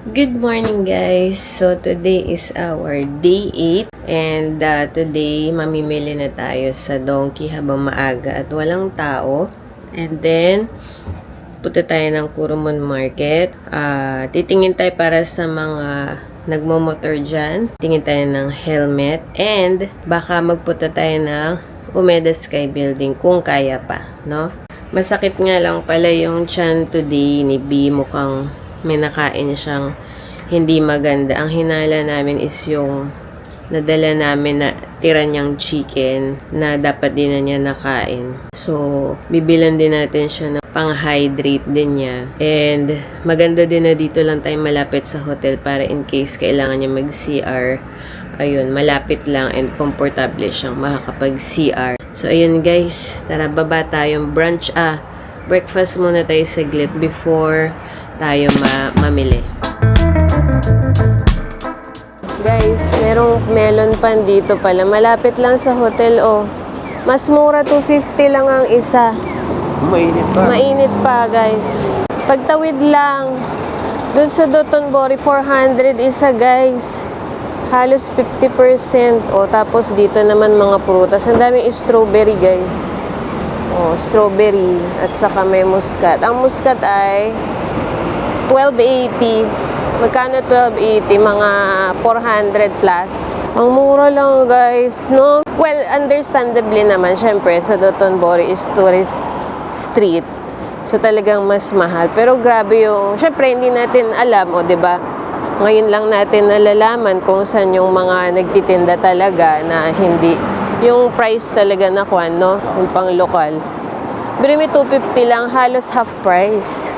Good morning guys! So today is our day 8 and today mamimili na tayo sa Donkey habang maaga at walang tao. And then punta tayo ng Kurumon Market. Titingin tayo para sa mga nagmomotor dyan. Tingin tayo ng helmet and baka magpunta tayo ng Umeda Sky Building kung kaya pa, no? Masakit nga lang pala yung tiyan today ni B, mukhang may nakain siyang hindi maganda. Ang hinala namin is yung nadala namin na tira niyang chicken na dapat din na niya nakain. So, bibilan din natin siya ng pang-hydrate din niya. And, maganda din na dito lang tayo malapit sa hotel para in case kailangan niya mag-CR. Ayun, malapit lang and komportable siyang makakapag-CR. So, ayun guys, tara baba tayong breakfast muna tayo saglit before tayo mamili. Guys, merong melon pan dito pala. Malapit lang sa hotel, oh. Mas mura, 250 lang ang isa. Mainit pa. Mainit pa, guys. Pagtawid lang. Doon sa Dotonbori, 400 isa, guys. Halos 50%. O, tapos dito naman mga prutas. Ang daming strawberry, guys. O, strawberry. At saka may muskat. Ang muskat ay 12.80. Magkano 12.80? Mga 400 plus. Ang mura lang, guys, no? Well, understandably naman, syempre, sa Dotonbori is tourist street. So, talagang mas mahal. Pero grabe yung, syempre, hindi natin alam, o, diba? Ngayon lang natin nalalaman kung saan yung mga nagtitinda talaga na hindi, yung price talaga na kwan, no? Yung pang lokal. Pero may 250 lang, halos half price.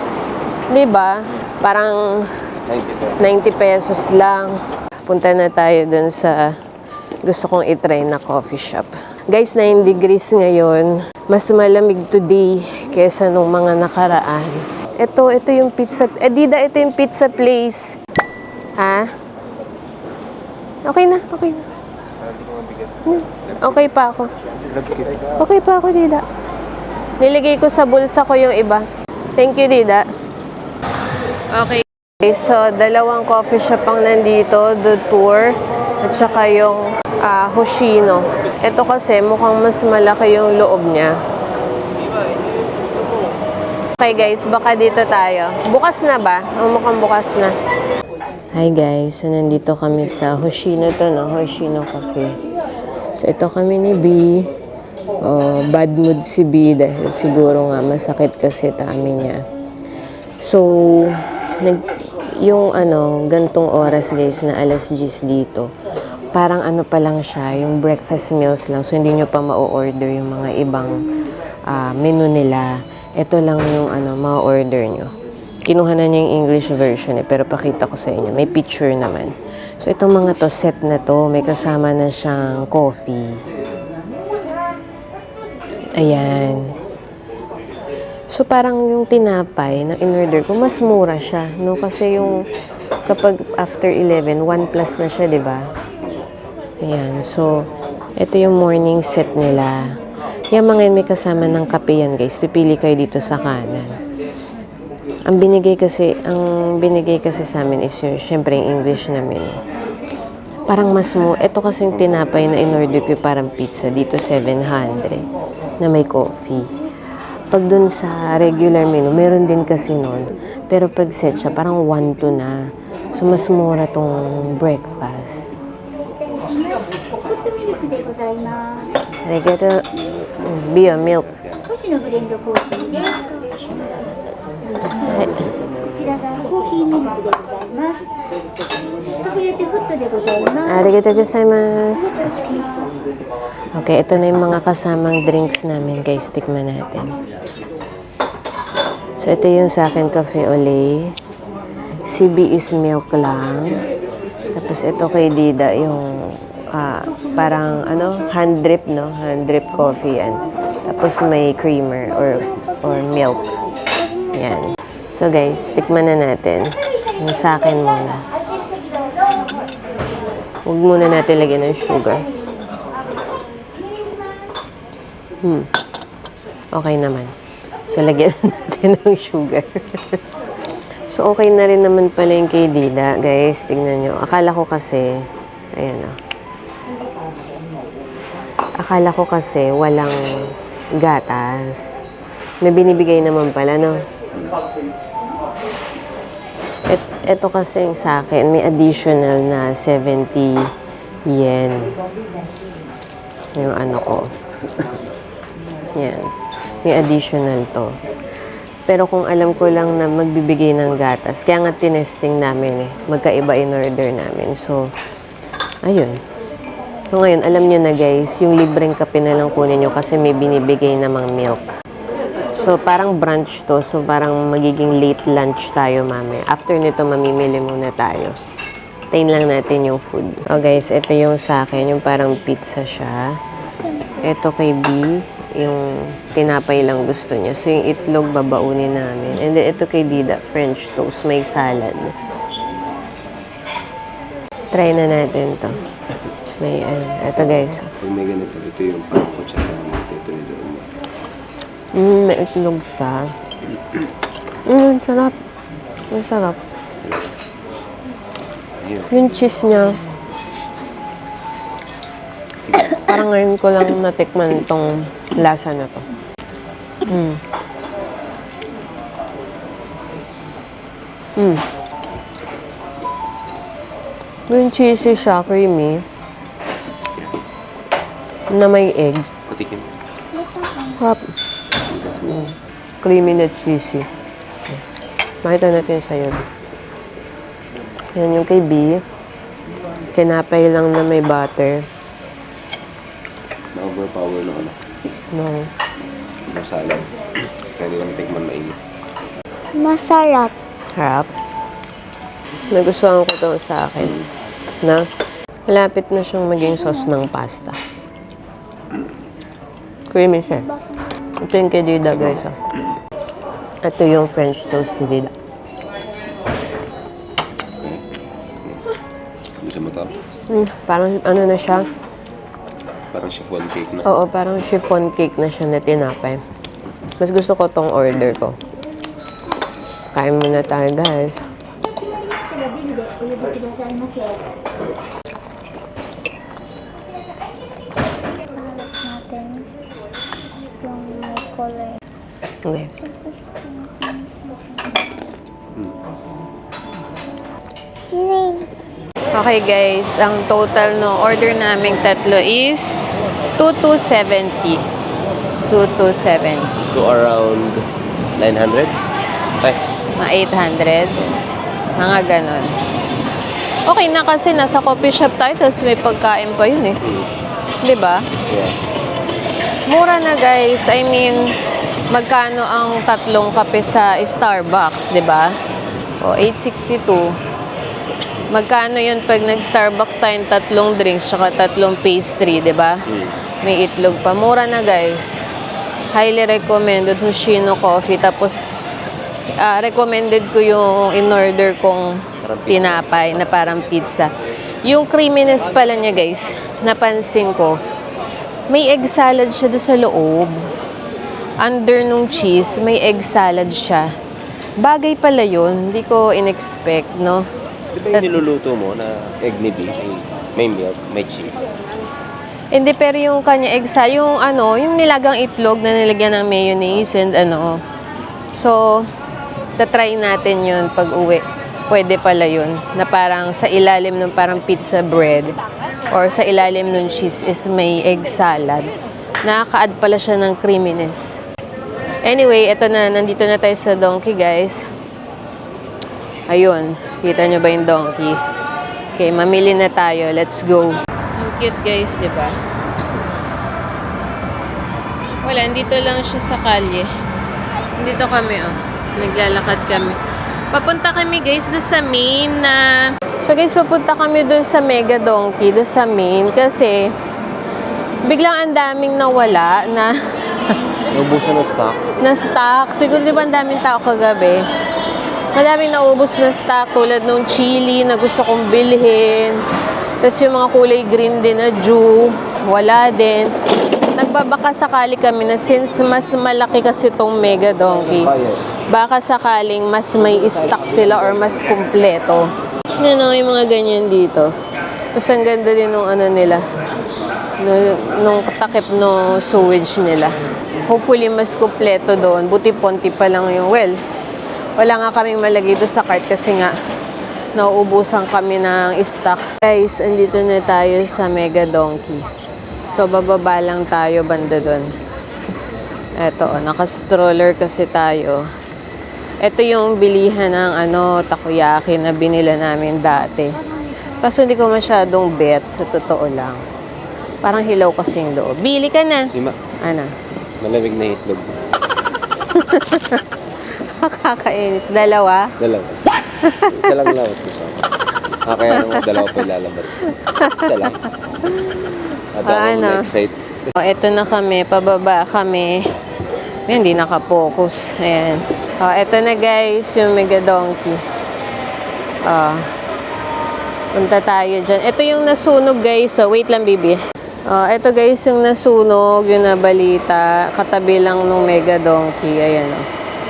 Diba? Parang 90 pesos lang. Punta na tayo dun sa gusto kong itry na coffee shop. Guys, 9 degrees ngayon. Mas malamig today kesa nung mga nakaraan. Ito yung pizza. Dida, ito yung pizza place. Ha? Okay na. Okay pa ako. Okay pa ako, Dida. Niligay ko sa bulsa ko yung iba. Thank you, Dida. Okay. So, dalawang coffee shop ang nandito, The Tour, at saka yung Hoshino. Ito kasi mukhang mas malaki yung loob niya. Okay guys, baka dito tayo. Bukas na ba? Mukhang bukas na. Hi guys, so nandito kami sa Hoshino to, no? Hoshino Cafe. So, ito kami ni B. Bad mood si B dahil siguro nga masakit kasi tummy niya. So, yung gantong oras guys na alas 10 dito, parang pa lang siya, yung breakfast meals lang. So, hindi nyo pa ma-order yung mga ibang menu nila. Ito lang yung ma-order nyo. Kinuha na niya yung English version pero pakita ko sa inyo. May picture naman. So, itong mga to, set na to, may kasama na siyang coffee. Ayan. So, parang yung tinapay na in-order ko, mas mura siya, no? Kasi yung kapag after 11, 1 plus na siya, diba? Ayan. So, ito yung morning set nila. Yung mga may kasama ng kape yan, guys. Pipili kayo dito sa kanan. Ang binigay kasi sa amin is yung, syempre, yung English na menu. Parang mas mo, ito kasing tinapay na in-order ko parang pizza. Dito, 700 na may coffee. Pag dun sa regular menu, meron din kasi nun. Pero pag set siya, parang 1-2 na. So, mas mura tong breakfast. Arigato. Bio milk. Arigato gozaimasu. Okay, ito na yung mga kasamang drinks namin, guys. Tikman natin. So, ito yung sa akin, cafe au lait. CB is milk lang. Tapos, ito kay Dida, yung parang, hand drip, no? Hand drip coffee yan. Tapos, may creamer or milk. Yan. So, guys, tikman na natin. Yung sa akin muna. Huwag muna natin lagyan ng sugar. Okay naman. So, lagyan natin ng sugar. So, okay na rin naman pala yung kay Dida. Guys, tingnan nyo. Akala ko kasi, ayan o. Akala ko kasi walang gatas. May binibigay naman pala, no? Ito kasi sa akin, may additional na 70 yen. Yung ano ko. Yan. May additional to. Pero kung alam ko lang na magbibigay ng gatas, kaya nga tinesting namin eh. Magkaiba in order namin. So, ayun. So ngayon, alam nyo na guys, yung libreng kape na lang kunin nyo kasi may binibigay namang milk. So, parang brunch to. So, parang magiging late lunch tayo mamaya. After nito, mamimili muna tayo. Tayin lang natin yung food. Oh guys, ito yung sa akin. Yung parang pizza siya. Ito kay B, yung tinapay lang gusto niya. So, yung itlog babaunin namin. And then, ito kay Dida, French toast. May salad. Try na natin to. May ito guys. May ganito. Ito yung pangko tsaka ito yung doon. May itlog siya. Sarap. Ang sarap. Yung cheese niya. Parang ngayon ko lang natikman tong lasa na to. Yung cheesy siya, creamy. Na may egg. Patikim. Sarap. Creamy na cheesy. Makita natin sa'yo. Yan yung kay B. Tinapay lang na may butter. Na-overpower na ano. No. Yung salad. Kaya hindi naman tikman mainit. Masarap. Harap. Nagustuhan ko ito sa akin. Na, malapit na siyang maging sauce ng pasta. Creamy siya. Ito yung kay Dida, guys. Ito yung French toast ni Dida. Hindi siya matap. Parang ano na siya? Parang chiffon cake na. Oo, parang chiffon cake na siya na tinapay. Mas gusto ko tong order ko. Kain muna tayo, guys. Natin yung may kulay. Okay. Okay, guys. Ang total no order naming tatlo is 2270. 2270. So around 900? Ay. Mga 800. Mga ganon. Okay na kasi nasa coffee shop tayo tapos may pagkain pa yun eh. Diba? Yeah. Mura na guys. I mean, magkano ang tatlong kape sa Starbucks, diba? O, 862. Magkano yun pag nag-Starbucks tayong tatlong drinks tsaka tatlong pastry, diba? May itlog pa. Mura na guys. Highly recommended Hoshino Coffee. Tapos, recommended ko yung in-order kong tinapay na parang pizza. Yung creaminess pala niya guys, napansin ko, may egg salad siya doon sa loob. Under nung cheese, may egg salad siya. Bagay pala yun. Hindi ko in-expect, no? Di ba yung niluluto mo na egg ni B? May milk, may cheese. Hindi, pero yung kanya egg salad, yung ano, yung nilagang itlog na nilagyan ng mayonnaise and ano. So, tatry natin yun pag uwi. Pwede pala yun. Na parang sa ilalim ng parang pizza bread or sa ilalim ng cheese is may egg salad. Nakaka-add pala siya ng creaminess. Anyway, eto na. Nandito na tayo sa Donkey, guys. Ayun. Kita nyo ba yung Donkey? Okay, mamili na tayo. Let's go. Ang cute, guys, di ba? Wala, dito lang siya sa kalye. Dito kami, oh. Naglalakad kami. Papunta kami, guys, doon sa main na... So, guys, papunta kami doon sa Mega Donkey, doon sa main, kasi biglang ang daming nawala na... Naubusan ng stock. na stock. Siguro, di ba ang daming tao kagabi? Madaming naubos na stock tulad ng chili na gusto kong bilhin. Tapos yung mga kulay green din na Jew, wala din. Nagbabaka sakali kami na since mas malaki kasi itong Mega Donkey. Baka sakaling mas may stock sila or mas kumpleto. Yan o, yung mga ganyan dito. Tapos ang ganda din nung ano nila. Nung takip no sewage nila. Hopefully mas kumpleto doon. Buti konti pa lang yung wala nga kaming malagay doon sa cart kasi nga nauubusan kami ng stock. Guys, andito na tayo sa Mega Donkey. So, bababa lang tayo banda doon. Eto, naka-stroller kasi tayo. Ito yung bilihan ng takoyaki na binila namin dati. Kaso hindi ko masyadong bet, sa totoo lang. Parang hilaw kasing loob. Bili ka na! Lima. Ano? Malamig na itlog. Kakainis. Dalawa? Dalawa. Isa lang lawas ko siya. Kaya naman dalawa pa ilalabas ko. Isa lang. At ako na-excite. Ito na kami. Pababa kami. Hindi nakapokus. Ayan. Ito na guys, yung Mega Donkey. Punta tayo dyan. Ito yung nasunog guys. Wait lang, baby. Ito guys, yung nasunog, yung nabalita. Katabi lang nung Mega Donkey. Ayan o.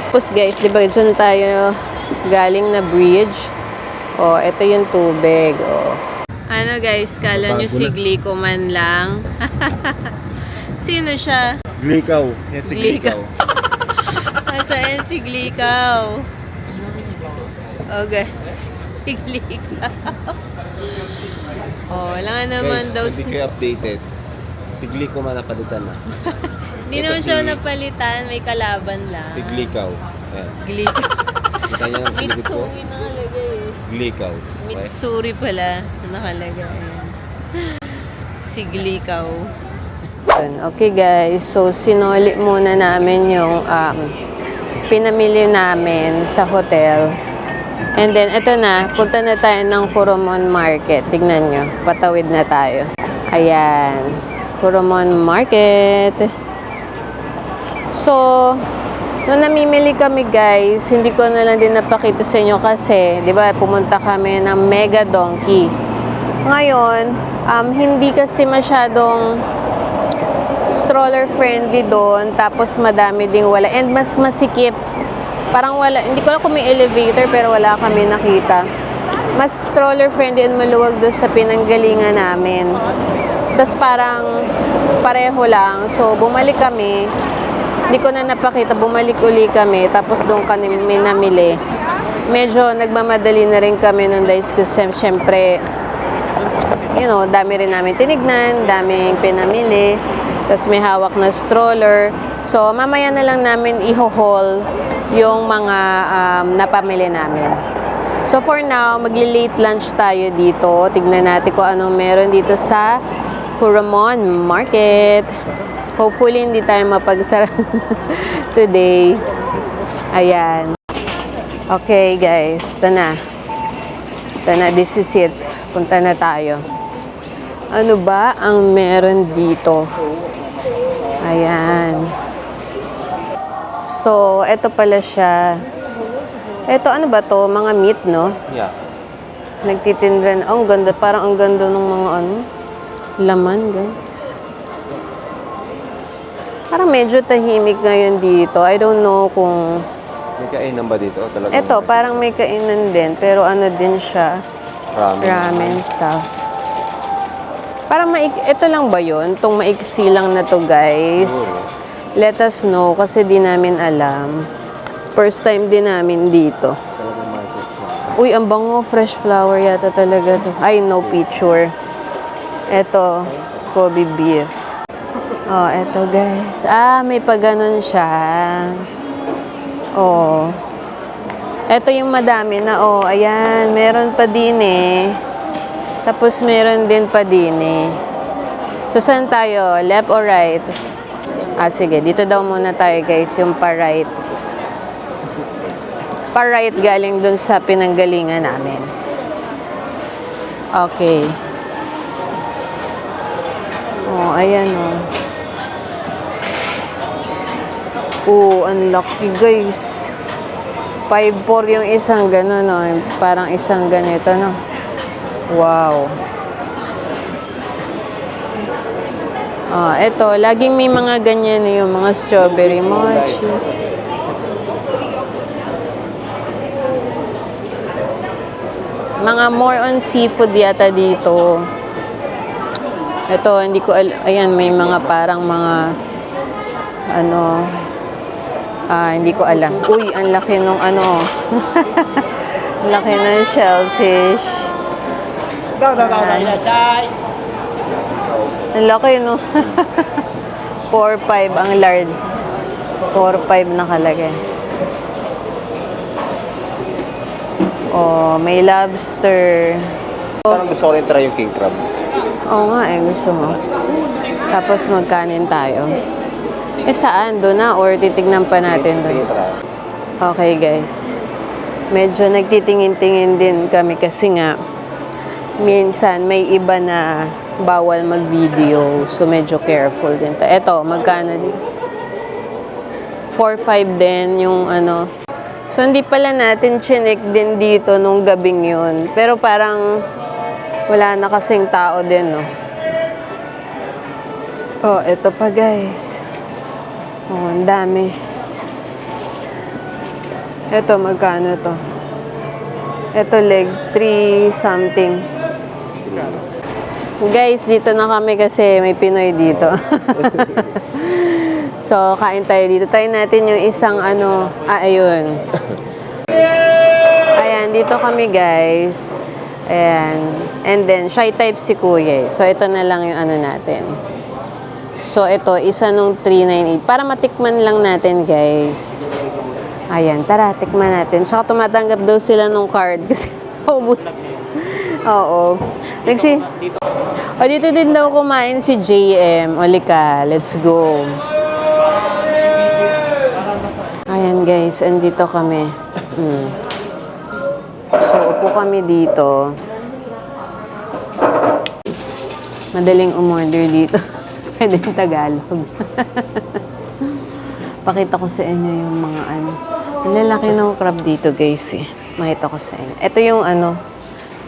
Tapos guys, di ba dyan tayo galing na bridge? Ito yung tubig. Ano guys, kala nyo si Glico man lang? Sino siya? Glikaw. Yan si Glikaw. Saan si Glikaw? Okay. Si Glikaw. Wala nga naman Guys, daw hindi kayo updated. Si Glikaw man napalitan na. Hindi naman siya napalitan, may kalaban lang. Si Glikaw. Ayan. Glikaw. Kita niyo ng silipit ko? Mitsuri nakalagay eh. Glikaw. Mitsuri pala nakalagay. Si Glikaw. Okay guys, so sinoli muna namin yung pinamili namin sa hotel. And then, ito na, punta na tayo ng Kuromon Market. Tignan nyo, patawid na tayo. Ayan, Kuromon Market. So, nung namimili kami guys, hindi ko na lang din napakita sa inyo kasi, di ba, pumunta kami ng Mega Donkey. Ngayon, hindi kasi masyadong stroller friendly doon, tapos madami ding wala. And mas masikip. Parang wala, hindi ko lang kung may elevator pero wala kami nakita. Mas stroller friendly and maluwag doon sa pinanggalingan namin. Tapos parang pareho lang. So, bumalik kami. Hindi ko na napakita, bumalik uli kami. Tapos doon kami namili. Medyo nagmamadali na rin kami nun guys kasi syempre, dami rin namin tinignan, daming pinamili. Tapos may hawak na stroller. So, mamaya na lang namin i-haul yung mga napamili namin. So, for now, magli-late lunch tayo dito. Tignan natin kung anong meron dito sa Kuromon Market. Hopefully, hindi tayo mapagsara today. Ayan. Okay, guys. Ito na. Ito na. This is it. Punta na tayo. Ano ba ang meron dito? Ayan. So, eto pala siya. Eto, ano ba to? Mga meat, no? Yeah. Nagtitinda na. Ang ganda. Parang ang ganda ng mga laman, guys. Parang medyo tahimik ngayon dito. I don't know kung... May kainan ba dito? Talagang Eto, parang may kainan din. Pero ano din siya? Ramen stuff. Parang ito lang ba yun? Itong maiksi lang na to, guys. Let us know kasi di namin alam. First time din namin dito. Talagang market siya. Uy, ang bango. Fresh flower yata talaga to. Ay, no picture. Ito, Kobe beef. Eto guys. May paganon siya. Ito yung madami na. Ayan. Meron pa din eh. Tapos meron din pa din eh. So, saan tayo? Left or right? Sige. Dito daw muna tayo guys. Yung pa-right. Pa-right galing dun sa pinanggalingan namin. Okay. Ayan ang laki guys. 5'4" yung isang gano'n, Parang isang ganito, no? Wow. Ito, laging may mga ganyan yung mga strawberry mochi. Mga more on seafood yata dito. Ito, hindi ko ayan, may mga parang mga ano, hindi ko alam. Uy, ang laki nung ano. Ang laki ng shellfish. Ang laki, no? 4.5 ang large. 4.5 nakalagay. Oh, may lobster. Parang gusto ko rin try yung king crab. Oo nga eh, gusto mo. Tapos magkanin tayo. Saan? Doon na? Or titignan pa natin doon? Okay guys. Medyo nagtitingin-tingin din kami kasi nga minsan may iba na bawal mag-video. So medyo careful din tayo. Eto, magkano din? 4.5 din yung ano. So hindi pala natin chinek din dito nung gabing yun. Pero parang wala na kasing tao din, no? Oh, eto pa guys. Oh, ang dami. Eto, magkano to? Eto, leg 3 something. Guys, dito na kami kasi may Pinoy dito. So, kain tayo dito. Tayo natin yung isang ano, ayun. Ayan, dito kami guys. Ayan. And then, shy type si Kuya. So, ito na lang yung ano natin. So, ito, isa nung 398. Para matikman lang natin, guys. Ayan, tara, tikman natin. Saka tumatanggap daw sila nung card kasi naubos. Oo. O, dito din daw kumain si JM. Olika, let's go. Ayan, guys, andito kami. So, upo kami dito. Madaling umorder dito. Pwede yung Tagalog. Pakita ko sa inyo yung mga ano. Ang lalaki ng crab dito, guys, eh. Makita ko sa inyo. Ito yung ano,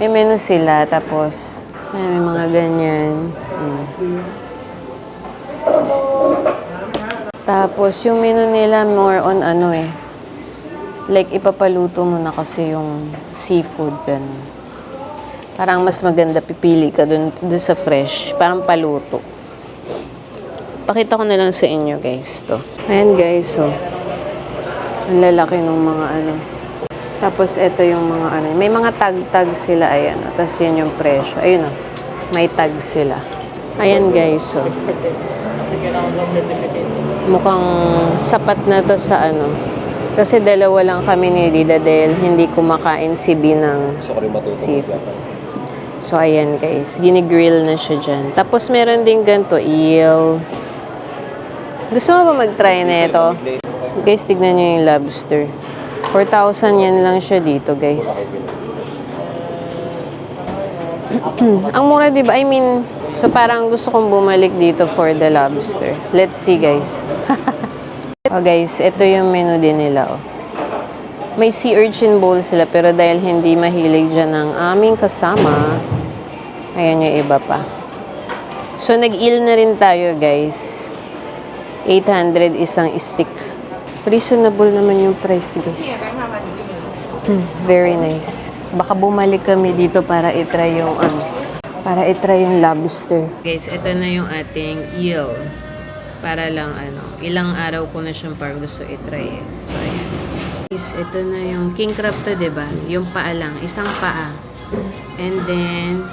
may menu sila, tapos may mga ganyan. Tapos yung menu nila more on ano eh. Like, ipapaluto mo na kasi yung seafood. Ganun. Parang mas maganda pipili ka dun sa fresh. Parang paluto. Pakita ko na lang sa inyo, guys, to. Ayan, guys, so. Ang lalaki ng mga ano. Tapos, ito yung mga ano. May mga tag-tag sila, ayan. Tapos, yun yung presyo. Ayun, oh. May tag sila. Ayan, guys, so. Mukhang sapat na to sa ano. Kasi dalawa lang kami ni Dida dahil hindi kumakain si B ng Gusto ko rin matuto. seafood. So, ayan, guys. Ginigrill na siya dyan. Tapos, meron din ganito, eel. Gusto mo ba mag-try na ito? Guys, tignan nyo yung lobster. 4,000 yan lang siya dito, guys. Ang mura, diba? I mean, so parang gusto kong bumalik dito for the lobster. Let's see, guys. Oh, guys, ito yung menu din nila, oh. May sea urchin bowl sila, pero dahil hindi mahilig dyan ang aming kasama, ayan yung iba pa. So, nag-eel na rin tayo, guys. 800 isang stick. Reasonable naman yung price, guys. Very nice. Baka bumalik kami dito para i-try yung yung lobster. Guys, ito na yung ating eel. Para lang ilang araw ko na siyang parang gusto i-try eh. So, ayan. Guys, ito na yung king crab to, diba? Yung paa lang. Isang paa. And then,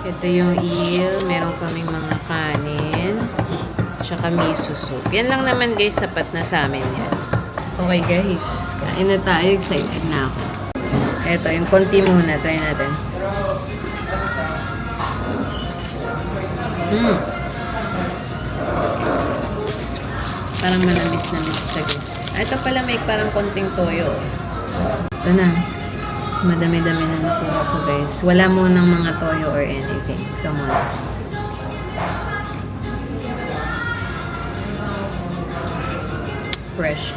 ito yung eel. Meron kaming mga kanin. Tsaka miso soup. Yan lang naman, guys. Sapat na sa amin yan. Okay, guys. Kain na tayo. Excited na ako. Ito, yung konti muna. Try natin. Parang manamis-namis siya, guys. Ito pala may parang konting toyo. Ito na. Madami-dami na nakuha ko, guys. Wala munang mga toyo or anything. Ito muna. Fresh.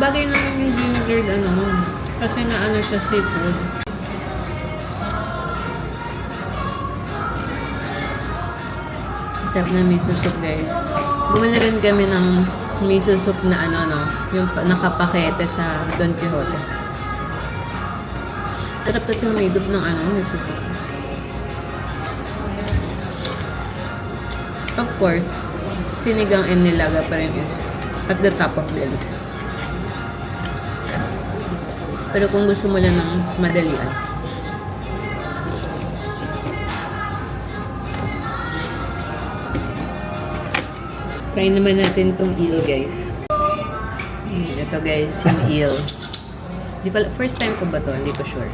Bagay naman yung vinegar kasi nga siya seafood. Sarap na miso soup, guys. Bumili rin kami ng Miso soup na ano, no? Yung nakapakete sa Don Quixote. Sarap kasi humigop ng ano, miso soup. Of course, sinigang and nilaga pa rin is at the top of the list. Pero kung gusto mo lang ng madalian, try naman natin itong eel, guys. Ito, guys, yung eel. First time ko ba to? Hindi ko sure.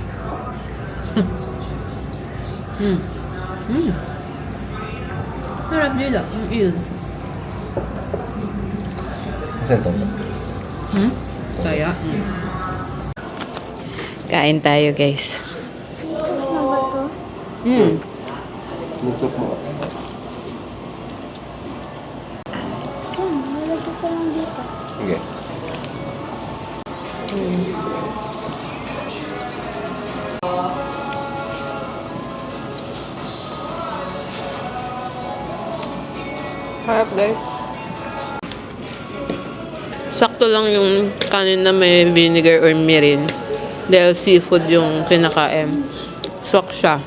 Harap nila, yung eel. Saan to? Kaya, kain tayo, guys. Ano ba to? Mutok mo. Nalagay ko lang dito. Okay. Harap, guys. Sakto lang yung kanin na may vinegar or mirin. Dahil seafood yung kinakain. Swak siya.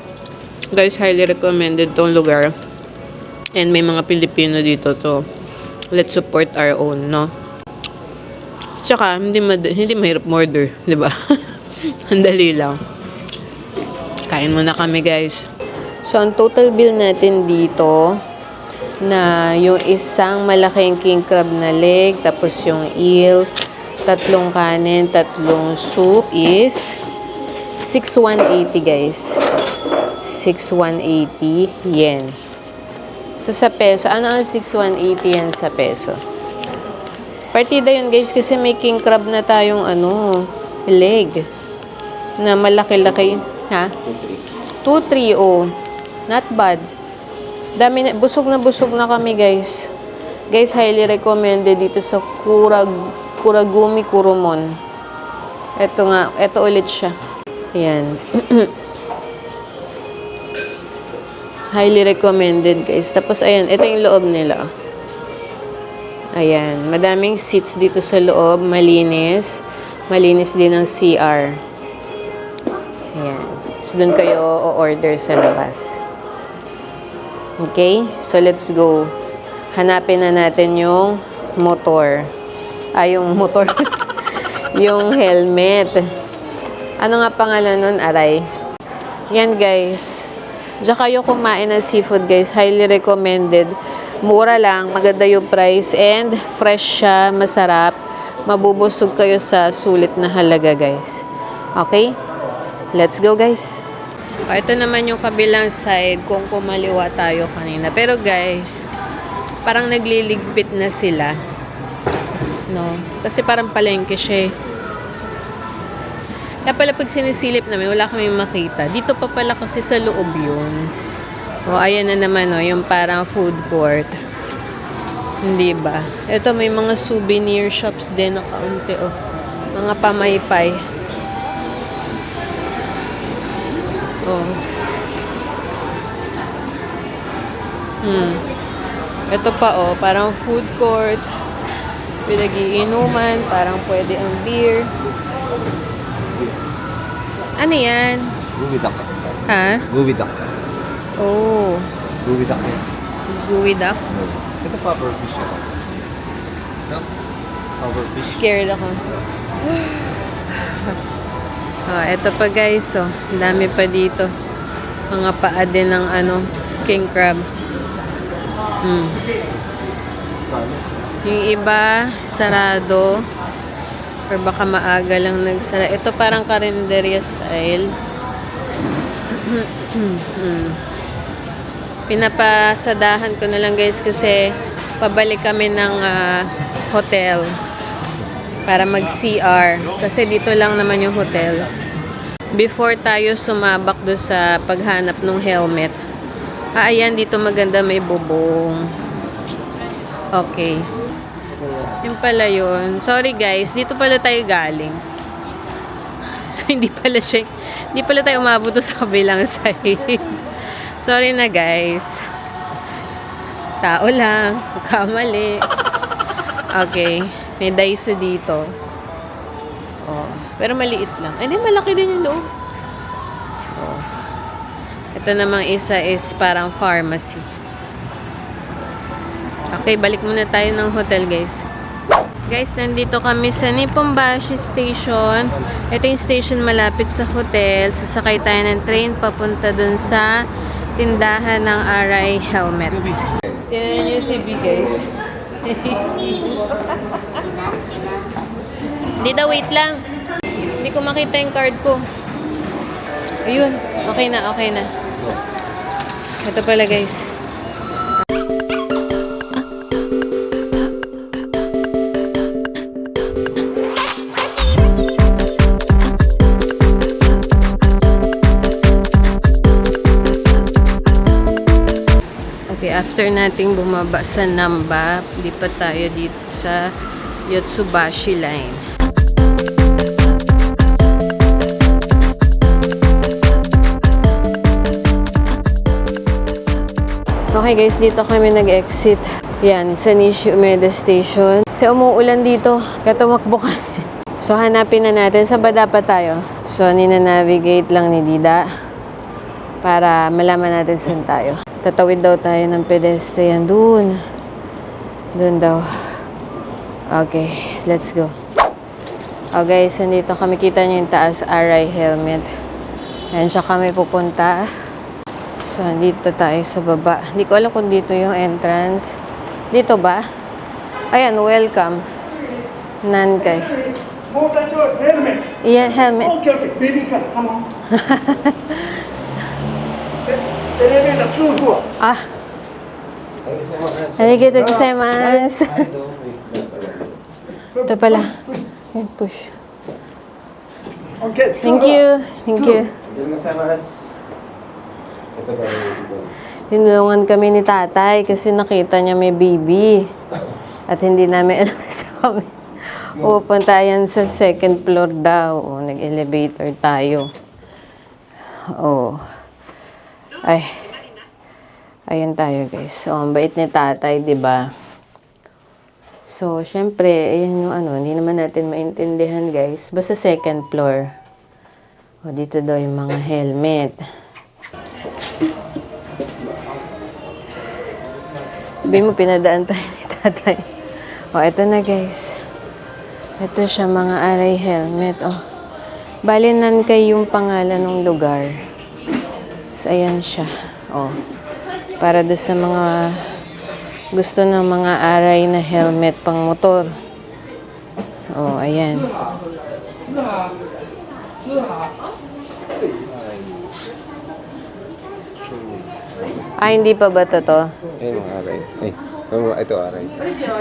Guys, highly recommended tong lugar. And may mga Pilipino dito to. Let's support our own, no? Tsaka, hindi mahirap order, di ba? Ang dali lang. Kain muna kami, guys. So, ang total bill natin dito na yung isang malaking king crab na leg, tapos yung eel, 3 kanin, 3 soup is 6,180, guys. 6,180 yen. So, sa peso, ano ang 6,180 yan sa peso? Partida yun, guys, kasi may king crab na tayong leg na malaki-laki. Ha? 2,3, oh. Not bad. Dami na, busog na kami, guys. Guys, highly recommended dito sa Kuragumi Kurumon. Ito ulit siya. Ayan. Highly recommended, guys. Tapos, ayan, ito yung loob nila. Ayan, madaming seats dito sa loob, malinis. Malinis din ang CR. Ayan. So, doon kayo o-order sa labas. Okay? So, let's go. Hanapin na natin yung motor. Yung motor. Yung helmet. Ano nga pangalan nun? Aray. Yan, guys. Diyan kayo kumain ng seafood, guys. Highly recommended. Mura lang. Maganda yung price. And fresh siya. Masarap. Mabubusog kayo sa sulit na halaga, guys. Okay? Let's go, guys. Ito naman yung kabilang side kung kumaliwa tayo kanina. Pero guys, parang nagliligpit na sila. No? Kasi parang palengke siya. Kaya pala pag sinisilip namin, wala kami makita. Dito pa pala kasi sa loob yun. O, ayan na naman, yung parang food court. Hindi ba? Ito, may mga souvenir shops din na kaunti, mga pamaypay. Ito pa, parang food court. Pinag-iinuman, parang pwede ang beer. Ano yan? Guwidak. Ha? Guwidak. Oh. Guwidak. Guwidak? Ito puffer fish ako. No? Puffer fish. Scared ako. Ito pa, guys, ang dami pa dito. Mga paa din ng king crab. Yung iba, sarado. Or baka maaga lang nagsara. Ito parang karinderya style. Pinapasadahan ko na lang, guys, kasi pabalik kami ng hotel para mag-CR. Kasi dito lang naman yung hotel. Before tayo sumabak do sa paghanap ng helmet. Ayan, dito maganda, may bubong. Okay. Yung pala yun. Sorry, guys. Dito pala tayo galing. So, hindi pala tayo umabot sa kabilang side. Sorry na, guys. Tao lang. Kamali. Okay. May Daiso dito. Oh. Pero maliit lang. Ay, di, malaki din yung loob. Oh. Ito namang isa is parang pharmacy. Okay, balik muna tayo ng hotel, guys. Guys, nandito kami sa Nipponbashi Station. Ito yung station malapit sa hotel. Sasakay tayo ng train papunta dun sa tindahan ng Arai Helmets. Tingnan nyo si B, guys. Dito, wait lang. Hindi ko makita yung card ko. Ayun. Okay na, okay na. Ito pala, guys. Okay, after nating bumaba sa Namba, lipat tayo dito sa Yotsubashi Line. Okay guys, dito kami nag-exit. Yan, sa Nishi Umeda Station. Kasi umuulan dito, kaya tumakbo kami. So, hanapin na natin. Sa ba dapat tayo? So, nina-navigate lang ni Dida para malaman natin saan tayo. Tatawid daw tayo ng pedestrian dun. Dun daw. Okay, let's go. Oh guys, nandito kami. Kita nyo yung taas, Arai Helmet. Ayan siya kami pupunta. So, nandito tayo sa baba. Hindi ko alam kung dito yung entrance. Dito ba? Ayan, welcome. Nankay. Helmet. Yeah, helmet. Okay, okay. Baby car, come on. Elevator, 2 door. Ah, arigatou gozaimasu. Ito pala. Ayan, push. Okay, Thank you. Thank you. Ito ba yung Tinulungan kami ni tatay kasi nakita niya may baby. At hindi namin alam sa kami. Pupunta yan sa second floor daw. O, nag-elevator tayo. Oh. Ay. Ayan tayo, guys. So, ang bait ni tatay, di ba? So, syempre, ayan yung ano, hindi naman natin maintindihan, guys. Basta second floor. O, dito daw yung mga helmet. Sabi mo, pinadaan tayo ni tatay. O, eto na, guys. Ito siya, mga Arai Helmet. O, balinan kay yung pangalan ng lugar. So, ayan siya. O, para doon sa mga gusto ng mga Arai na helmet pang motor. O, ayan. Ah, hindi pa ba to? Ay, mga aray. Ay, ito aray.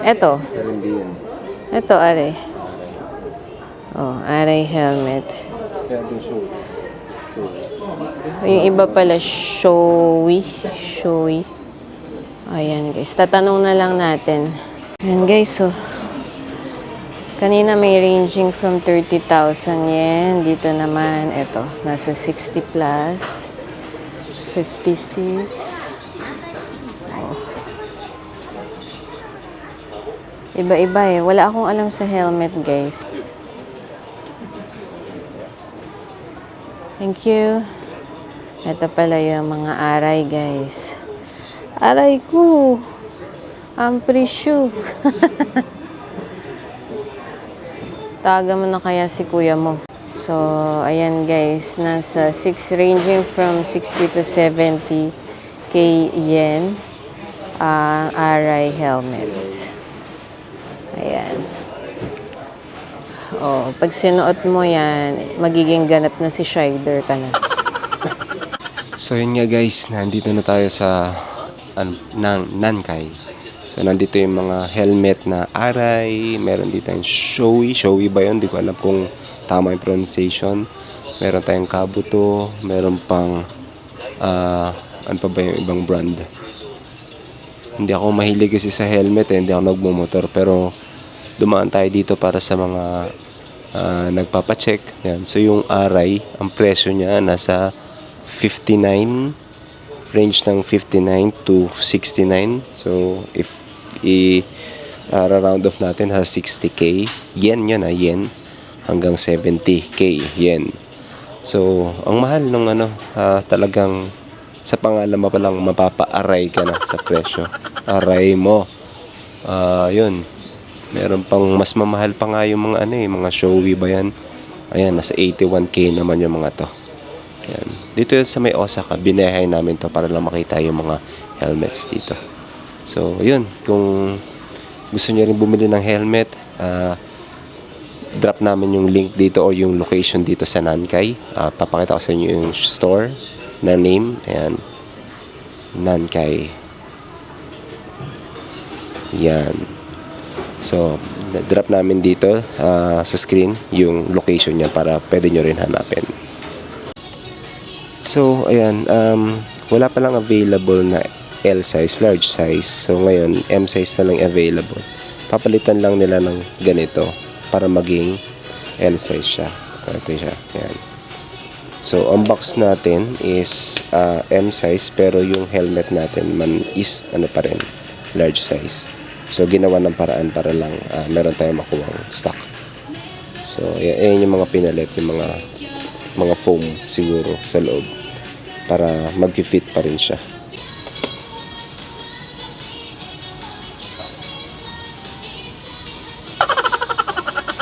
Ito. Pero hindi yan. Ito, Arai. Oh, Arai helmet. Kaya din show. Yung iba pala, showy. Showy. Ayan, guys. Tatanong na lang natin. Ayan, guys. So, kanina may ranging from 30,000 yen. Dito naman, ito. Nasa 60 plus. 56. Oh. Iba-iba eh. Wala akong alam sa helmet, guys. Thank you. Ito pala yung mga aray, guys. Aray ko. Ang presyo. Tawagan mo na kaya si kuya mo. So, ayan guys. Nasa ranging from 60 to 70k yen ang Arai helmets. Ayan. Oh, pag sinuot mo yan, magiging ganap na si Shider ka na. So yun nga guys, nandito na tayo sa Nankay. So nandito yung mga helmet na Arai, meron dito yung Showy ba yun? Hindi ko alam kung tama yung pronunciation. Meron tayong Kabuto, meron pang ano pa ba yung ibang brand. Hindi ako mahilig kasi sa helmet hindi ako nagmumotor, pero dumaan tayo dito para sa mga nagpapacheck. Yan. So yung Arai, ang presyo niya nasa 59, range ng 59 to 69. So if round off natin sa 60k. Yen yun yen. Hanggang 70k yen. So, ang mahal nung talagang sa pangalan mo pa lang mapapa-aray ka na sa presyo. Aray mo. Yun. Meron pang mas mamahal pa nga yung mga mga Shoei ba yan? Ayan, nasa 81k naman yung mga to. Ayan. Dito yun sa may Osaka, binehay namin to para lang makita yung mga helmets dito. So, yun. Kung gusto niyo rin bumili ng helmet, drop namin yung link dito o yung location dito sa Nankai. Papakita ko sa inyo yung store na name. Ayan. Nankai. Yan. So, drop namin dito sa screen yung location niya para pwede nyo rin hanapin. So, ayan. Wala pa lang available na L size, large size. So, ngayon, M size na lang available. Papalitan lang nila ng ganito para maging L size siya. Ito siya. Ayan. So, ang box natin is M size pero yung helmet natin man is pa rin, large size. So, ginawa ng paraan para lang meron tayong makuwang stock. So, yan yung mga pinalit, yung mga foam siguro sa loob para mag-fit pa rin siya.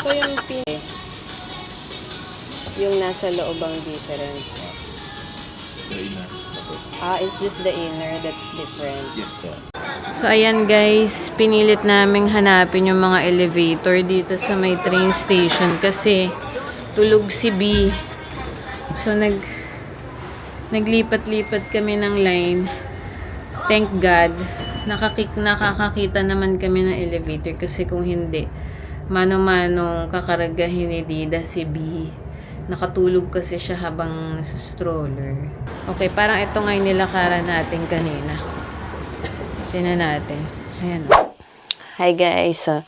So, yung nasa loob ang different. It's just the inner that's different. Yes. So, ayan guys, pinilit naming hanapin yung mga elevator dito sa may train station kasi tulog si B. So, naglipat-lipat kami ng line. Thank God, nakakakita naman kami ng elevator kasi kung hindi, mano-manong kakaragahin ni Dida si B. Nakatulog kasi siya habang nasa stroller. Okay, parang ito nga yung nilakaran natin kanina. Tingnan natin. Ayan. Hi guys. So,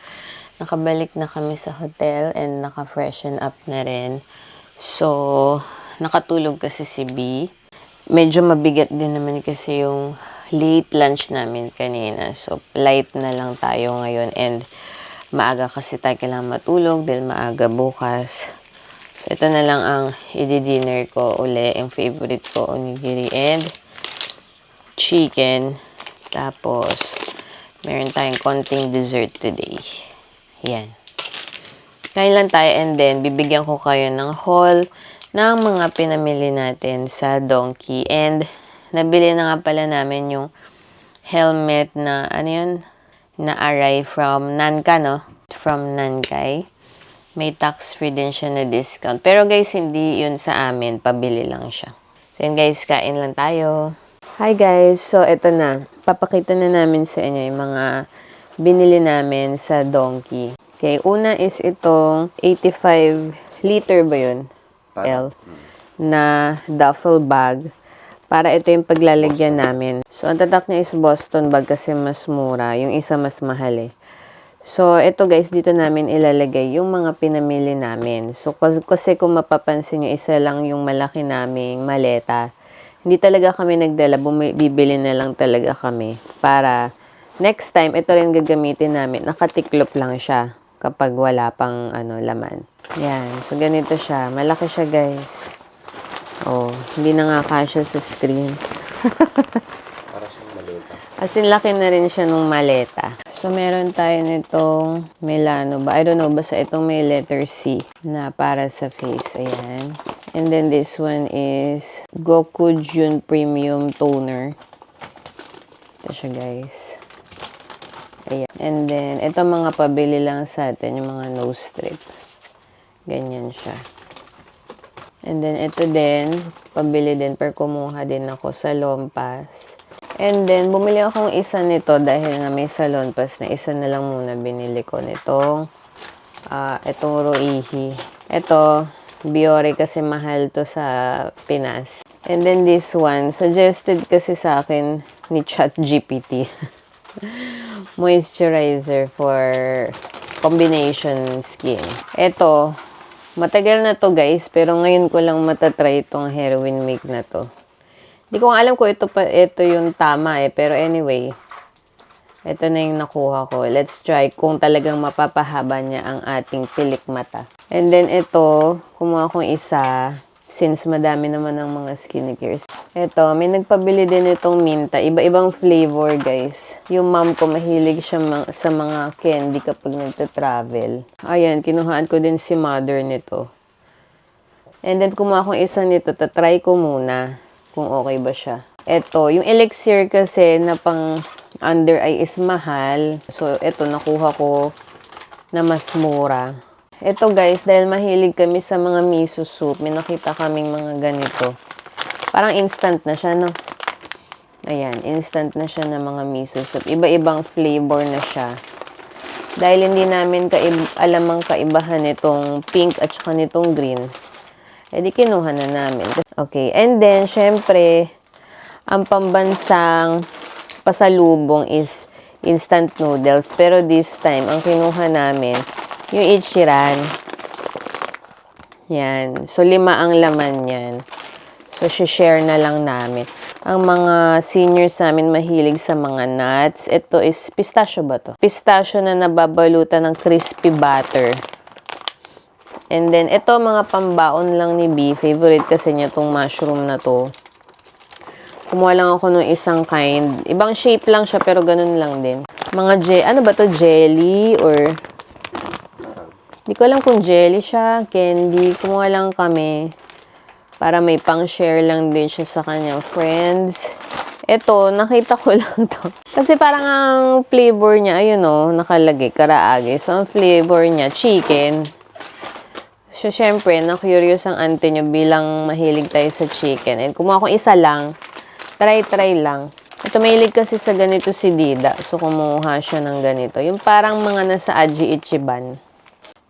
nakabalik na kami sa hotel and naka-freshen up na rin. So, nakatulog kasi si B. Medyo mabigat din naman kasi yung late lunch namin kanina. So, light na lang tayo ngayon and maaga kasi tayo kailangan matulog dahil maaga bukas. So, ito na lang ang i-dinner ko uli. Yung favorite ko, onigiri and chicken. Tapos, meron tayong konting dessert today. Yan. Kain lang tayo and then, bibigyan ko kayo ng haul ng mga pinamili natin sa Donkey. And, nabili na nga pala namin yung helmet na, na aray from Nanka, no? From Nankai. May tax-free din siya na discount. Pero guys, hindi yun sa amin. Pabili lang siya. So, yun guys, kain lang tayo. Hi guys, so ito na. Papakita na namin sa inyo yung mga binili namin sa Donkey. Okay, una is itong 85 liter ba yun? L. Na duffel bag. Para ito yung paglalagyan namin. So, ang tatak niya is Boston bag kasi mas mura. Yung isa mas mahal eh. So, ito guys, dito namin ilalagay yung mga pinamili namin. So, kasi kung mapapansin nyo, isa lang yung malaki naming maleta. Hindi talaga kami nagdala, bibili na lang talaga kami. Para next time, ito rin gagamitin namin. Nakatiklop lang siya kapag wala pang laman. Yan. So, ganito siya. Malaki siya, guys. Oh, hindi na nga kasya sa screen. Para siyang maleta. As in, laki na rin siya nung maleta. So, meron tayo nitong Milano ba? I don't know, basta itong may letter C na para sa face. Ayan. And then this one is Gokujun Premium Toner. Ito siya guys. Ayan. And then, ito mga pabili lang sa atin, yung mga nose strip. Ganyan siya. And then, ito din, pabili din, per kumuha din ako sa Lompas. And then, bumili akong isa nito dahil nga may salon pass na isa na lang muna binili ko nitong itong Roihi. Ito, Biore kasi mahal to sa Pinas. And then this one, suggested kasi sa akin ni ChatGPT. Moisturizer for combination skin. Ito, matagal na to guys, pero ngayon ko lang matatry itong heroin make na to. Hindi ko alam kung ito yung tama eh, pero anyway, Ito na yung nakuha ko. Let's try kung talagang mapapahaba niya ang ating pilik mata. And then ito, kumuha kong isa. Since madami naman ng mga skincare. Ito, may nagpabili din itong minta. Iba-ibang flavor, guys. Yung mom ko, mahilig siya sa mga candy kapag nagta-travel. Ayan, kinuhaan ko din si mother nito. And then, kumuha akong isa nito. Tatry ko muna kung okay ba siya. Ito, yung elixir kasi na pang under eye is mahal. So, ito, nakuha ko na mas mura. Ito guys, dahil mahilig kami sa mga miso soup, may nakita kaming mga ganito. Parang instant na siya, no? Ayan, instant na siya ng mga miso soup. Iba-ibang flavor na siya. Dahil hindi namin alam ang kaibahan nitong pink at saka nitong green, edi kinuha na namin. Okay, and then, syempre, ang pambansang pasalubong is instant noodles. Pero this time, ang kinuha namin, yung Ichiran. Yan. So, 5 ang laman yan. So, share na lang namin. Ang mga seniors namin mahilig sa mga nuts. Ito is pistachio ba to? Pistachio na nababalutan ng crispy butter. And then, ito mga pambaon lang ni B. Favorite kasi niya tong mushroom na to. Kumuha lang ako ng isang kind. Ibang shape lang siya pero ganun lang din. Mga ano ba to? Jelly or... Hindi ko alam kung jelly siya, candy. Kumuha lang kami para may pang-share lang din siya sa kanyang friends. Ito, nakita ko lang to. Kasi parang ang flavor niya, ayun o, nakalagay, karaage. So, ang flavor niya, chicken. So, syempre, na-curious ang auntie niyo bilang mahilig tayo sa chicken. And kumuha ko isa lang. Try lang. Ito, mahilig kasi sa ganito si Dida. So, kumuha siya ng ganito. Yung parang mga nasa Aji Ichiban.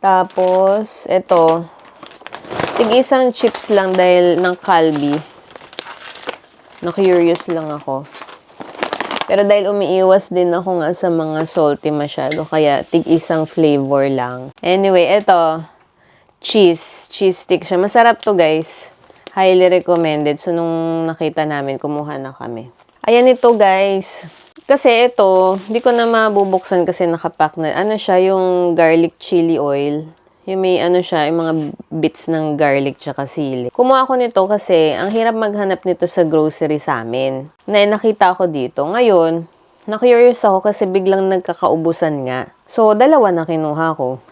Tapos, ito. Tig-isang chips lang dahil ng Calbee. Na-curious lang ako. Pero dahil umiiwas din ako nga sa mga salty masyado. Kaya, tig-isang flavor lang. Anyway, ito. Cheese stick siya. Masarap to, guys. Highly recommended. So, nung nakita namin, kumuha na kami. Ayan ito, guys. Kasi ito, hindi ko na mabubuksan kasi nakapack na. Ano siya, yung garlic chili oil. Yung may ano siya, yung mga bits ng garlic tsaka sili. Kumuha ko nito kasi ang hirap maghanap nito sa grocery sa amin. Nakita ko dito. Ngayon, na-curious ako kasi biglang nagkakaubusan nga. So, 2 na kinuha ko.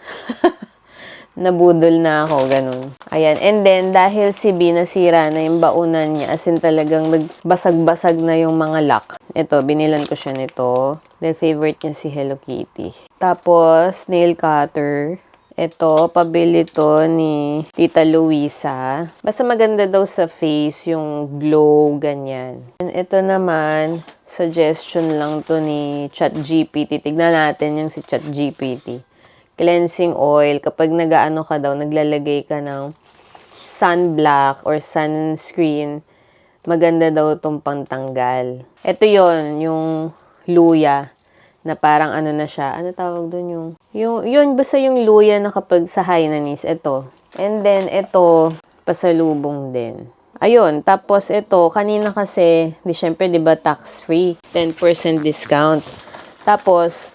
Nabudol na ako, ganun. Ayan. And then, dahil si B nasira na yung baunan niya, as in talagang nagbasag-basag na yung mga lock. Ito, binilan ko siya nito. Dahil favorite niya si Hello Kitty. Tapos, nail cutter. Ito, pabili to ni Tita Luisa. Basta maganda daw sa face, yung glow, ganyan. And ito naman, suggestion lang to ni ChatGPT. Tignan natin yung si ChatGPT. Cleansing oil. Kapag nag-ano ka daw, naglalagay ka ng sunblock or sunscreen, maganda daw itong pangtanggal. Ito yon yung luya na parang ano na siya. Ano tawag doon yun, basta yung luya na kapag sa Hainanese. Ito. And then, ito, pasalubong din. Ayun. Tapos, ito, kanina kasi, syempre, di ba, tax-free. 10% discount. Tapos,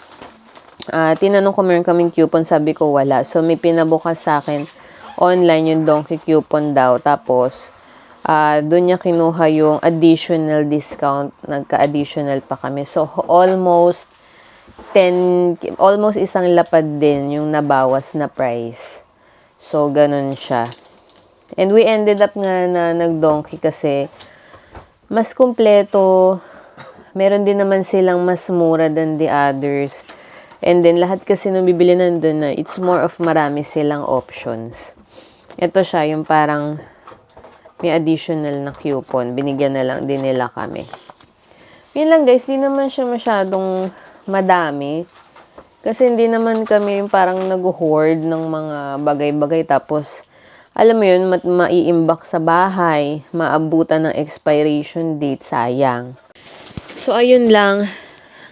tinanong ko meron kaming coupon, sabi ko wala. So, may pinabukas sa akin online yung Donkey coupon daw. Tapos, doon niya kinuha yung additional discount. Nagka-additional pa kami. So, almost isang lapad din yung nabawas na price. So, ganun siya. And we ended up nga na nag-Donkey kasi mas kumpleto. Meron din naman silang mas mura than the others. And then, lahat kasi nung bibili nandun na, it's more of marami silang options. Ito siya, yung parang may additional na coupon. Binigyan na lang din nila kami. Yun lang guys, di naman siya masyadong madami. Kasi hindi naman kami yung parang nag-hoard ng mga bagay-bagay. Tapos, alam mo yun, maiimbak sa bahay. Maabutan ng expiration date, sayang. So, ayun lang.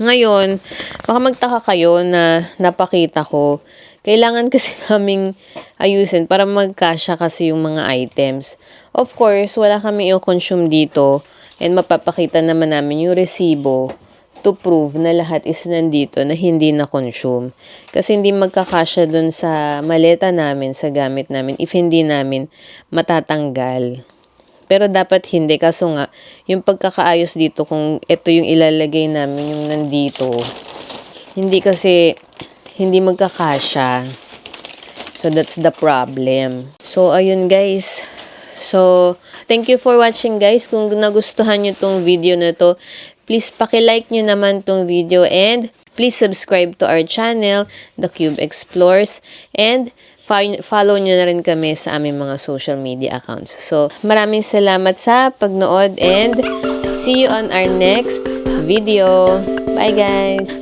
Ngayon, baka magtaka kayo na napakita ko. Kailangan kasi naming ayusin para magkasya kasi yung mga items. Of course, wala kami i-consume dito and mapapakita naman namin yung resibo to prove na lahat is nandito na hindi na-consume. Kasi hindi magkakasya dun sa maleta namin, sa gamit namin, if hindi namin matatanggal. Pero dapat hindi. Kaso nga, yung pagkakaayos dito, kung ito yung ilalagay namin, yung nandito, hindi kasi, hindi magkakasya. So, that's the problem. So, ayun guys. So, thank you for watching guys. Kung nagustuhan nyo tong video na to, please paki-like nyo naman tong video and please subscribe to our channel, The Cube Explores, and follow nyo na rin kami sa aming mga social media accounts. So, maraming salamat sa pagnood and see you on our next video. Bye guys!